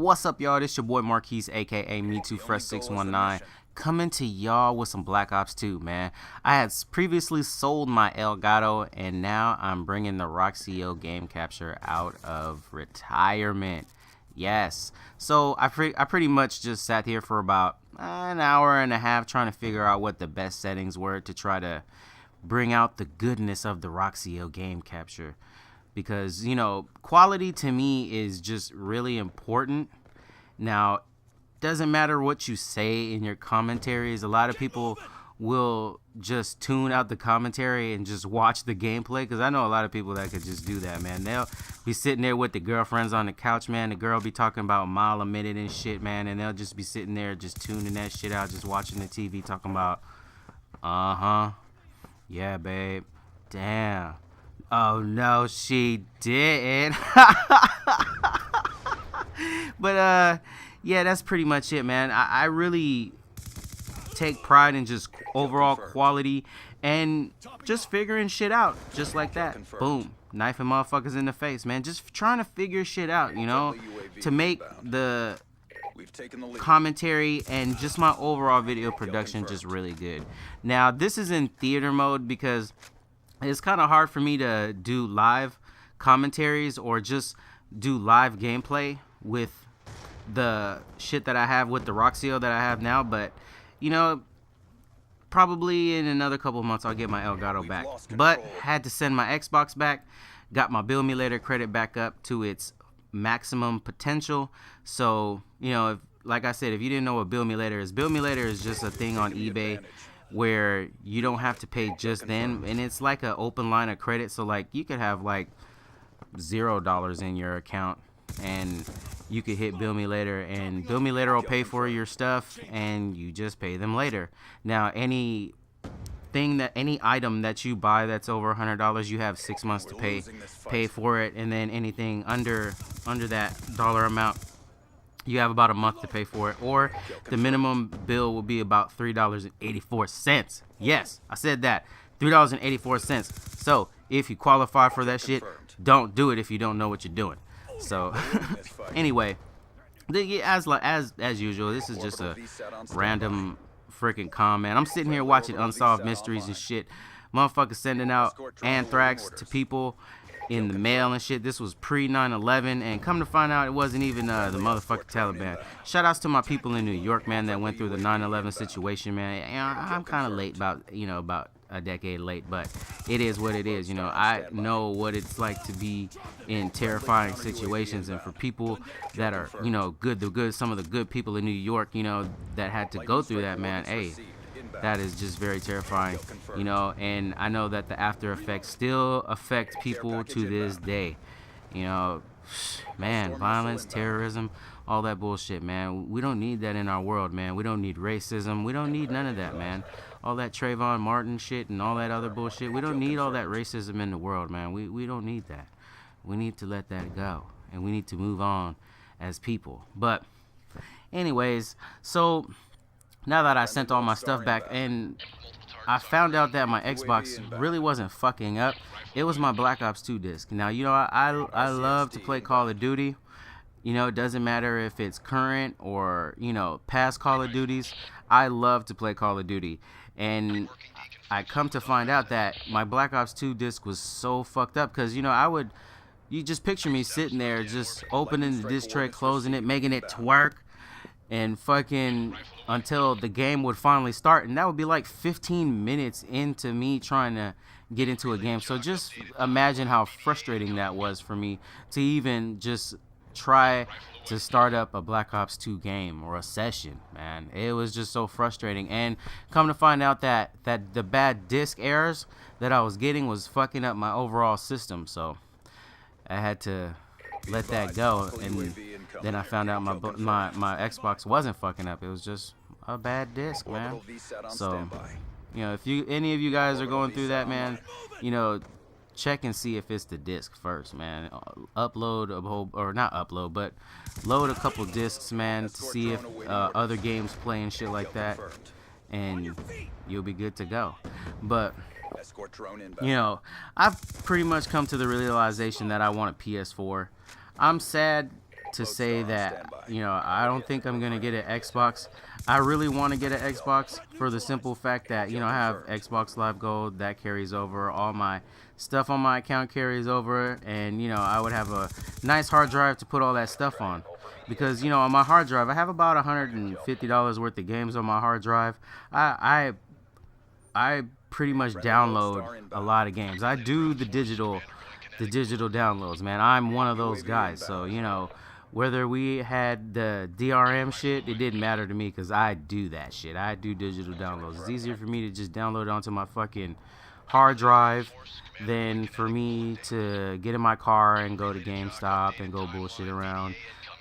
What's up, y'all? This your boy Marquise, aka Me Too Fresh 619, coming to y'all with some Black Ops 2, man. I had previously sold my Elgato, and now I'm bringing the Roxio game capture out of retirement. Yes. So I pretty much just sat here for about an hour and a half trying to figure out what the best settings were to try to bring out the goodness of the Roxio game capture. Because, you know, quality to me is just really important. Now, doesn't matter what you say in your commentaries. A lot of people will just tune out the commentary and just watch the gameplay. Because I know a lot of people that could just do that, man. They'll be sitting there with the girlfriends on the couch, man. The girl be talking about a mile a minute and shit, man. And they'll just be sitting there just tuning that shit out, just watching the TV, talking about, yeah, babe. Damn. Oh, no, she didn't. But, yeah, that's pretty much it, man. I really take pride in just overall quality and just figuring shit out just like that. Boom. Knifing motherfuckers in the face, man. Just trying to figure shit out, you know, to make the commentary and just my overall video production just really good. Now, this is in theater mode because it's kind of hard for me to do live commentaries or just do live gameplay with the shit that I have with the Roxio that I have now. But, you know, probably in another couple of months I'll get my Elgato back. But had to send my Xbox back, got my Buildmulator credit back up to its maximum potential. So, you know, if, like I said, if you didn't know what Buildmulator is just a thing on eBay where you don't have to pay just then, and it's like an open line of credit. So like you could have like $0 in your account and you could hit Buildmulator, and Buildmulator will pay for your stuff and you just pay them later. Now any item that you buy that's over $100, you have 6 months to pay for it, and then anything under that dollar amount, you have about a month to pay for it, or the minimum bill will be about $3.84. Yes, I said that. $3.84. So if you qualify for that shit, don't do it if you don't know what you're doing. So anyway, as usual, this is just a random freaking comment. I'm sitting here watching Unsolved Mysteries and shit. Motherfuckers sending out anthrax to people in the mail and shit. This was pre 9/11, and come to find out it wasn't even the motherfucking Taliban. Shout outs to my people in New York, man, that went through the 9/11 situation, man. You know, I'm kind of late, about a decade late, but it is what it is. You know, I know what it's like to be in terrifying situations, and for people that are, you know, some of the good people in New York, you know, that had to go through that, man, hey, that is just very terrifying, you know. And I know that the after effects still affect people to this day, you know. Man, violence, terrorism, all that bullshit, man. We don't need that in our world, man. We don't need racism. We don't need none of that, man. All that Trayvon Martin shit and all that other bullshit. We don't need all that racism in the world, man. We don't need that. We need to let that go, and we need to move on as people. But anyways, so now that I sent all my stuff back, and I found out that my Xbox really wasn't fucking up. It was my Black Ops 2 disc. Now, you know, I love to play Call of Duty. You know, it doesn't matter if it's current or, you know, past Call of Duties. I love to play Call of Duty. And I come to find out that my Black Ops 2 disc was so fucked up because, you know, you just picture me sitting there just opening the disc tray, closing it, making it twerk, and fucking until the game would finally start, and that would be like 15 minutes into me trying to get into a game. So just imagine how frustrating that was for me to even just try to start up a Black Ops 2 game or a session, man. It was just so frustrating. And come to find out that the bad disc errors that I was getting was fucking up my overall system, so I had to let that go. And then I found out my Xbox wasn't fucking up. It was just a bad disc, man. So, you know, if any of you guys are going through that, man, you know, check and see if it's the disc first, man. Upload a whole, or not upload, but load a couple discs, man, to see if other games play and shit like that, and you'll be good to go. But you know, I've pretty much come to the realization that I want a PS4. I'm sad to say that, you know, I don't think I'm gonna get an Xbox. I really want to get an Xbox for the simple fact that, you know, I have Xbox Live Gold that carries over, all my stuff on my account carries over, and, you know, I would have a nice hard drive to put all that stuff on. Because, you know, on my hard drive, I have about $150 worth of games on my hard drive. I pretty much download a lot of games. I do the digital downloads, man. I'm one of those guys. So, you know, whether we had the DRM shit, it didn't matter to me because I do that shit. I do digital downloads. It's easier for me to just download it onto my fucking hard drive than for me to get in my car and go to GameStop and go bullshit around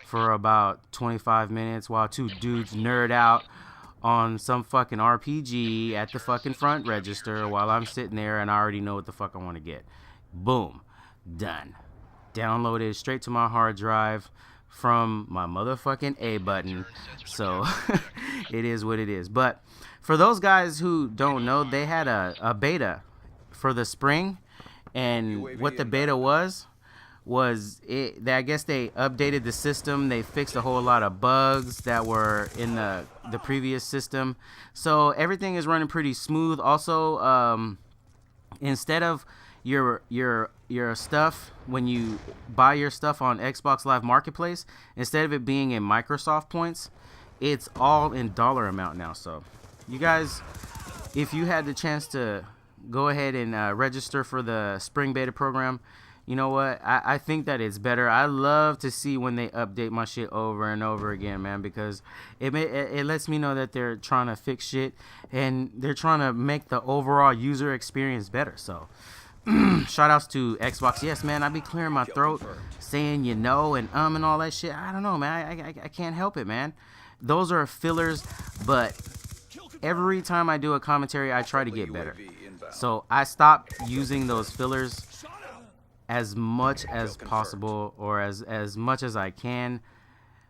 for about 25 minutes while two dudes nerd out on some fucking RPG at the fucking front register while I'm sitting there and I already know what the fuck I want to get. Boom. Done. Downloaded straight to my hard drive from my motherfucking A button. So it is what it is. But for those guys who don't know, they had a beta for the spring, and what the beta was I guess they updated the system. They fixed a whole lot of bugs that were in the previous system, so everything is running pretty smooth. Also, instead of your stuff, when you buy your stuff on Xbox Live Marketplace, instead of it being in Microsoft points, it's all in dollar amount now. So you guys, if you had the chance to go ahead and register for the spring beta program, you know what, I think that it's better. I love to see when they update my shit over and over again, man, because it lets me know that they're trying to fix shit and they're trying to make the overall user experience better. So shout outs to Xbox. Yes, man, I be clearing my throat saying, you know, and all that shit. I don't know, man. I can't help it, man. Those are fillers, but every time I do a commentary, I try to get better. So I stopped using those fillers as much as possible, or as much as I can.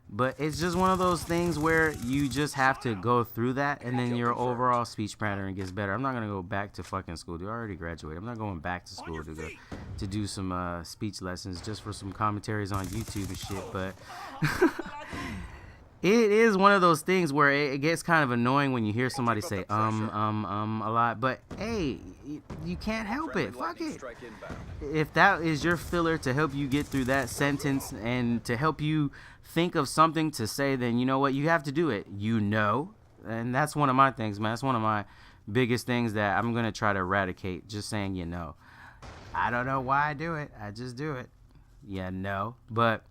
But it's just one of those things where you just have to go through that, and then your overall speech pattern gets better. I'm not gonna go back to fucking school, dude. I already graduated. I'm not going back to school to do some speech lessons just for some commentaries on YouTube and shit. But it is one of those things where it gets kind of annoying when you hear somebody say a lot. But hey, you can't help it. Fuck it. If that is your filler to help you get through that sentence and to help you think of something to say, then you know what, you have to do it. You know, and that's one of my things, man. That's one of my biggest things that I'm gonna try to eradicate. Just saying, you know. I don't know why I do it. I just do it. Yeah, no. But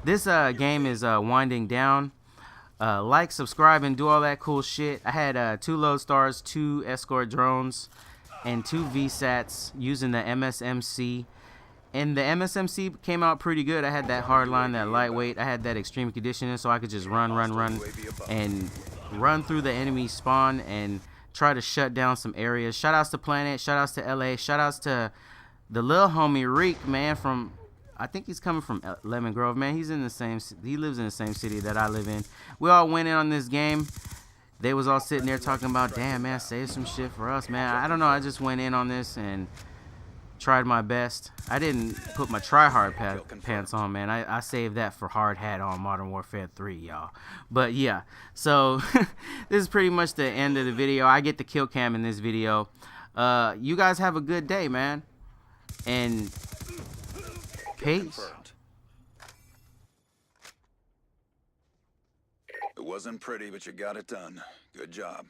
this game is winding down. Like, subscribe, and do all that cool shit. I had 2 Lodestars, 2 escort drones, and 2 VSATs using the MSMC. And the MSMC came out pretty good. I had that hardline, that lightweight. I had that extreme conditioning, so I could just run, and run through the enemy spawn and try to shut down some areas. Shout outs to Planet. Shout outs to LA. Shout outs to the little homie Reek, man, from, I think he's coming from Lemon Grove, man. He lives in the same city that I live in. We all went in on this game. They was all sitting there talking about, damn, man, save some shit for us, man. I don't know. I just went in on this and tried my best. I didn't put my try-hard pants on, man. I saved that for hard hat on Modern Warfare 3, y'all. But yeah, so this is pretty much the end of the video. I get the kill cam in this video. You guys have a good day, man. And peace. It wasn't pretty, but you got it done. Good job.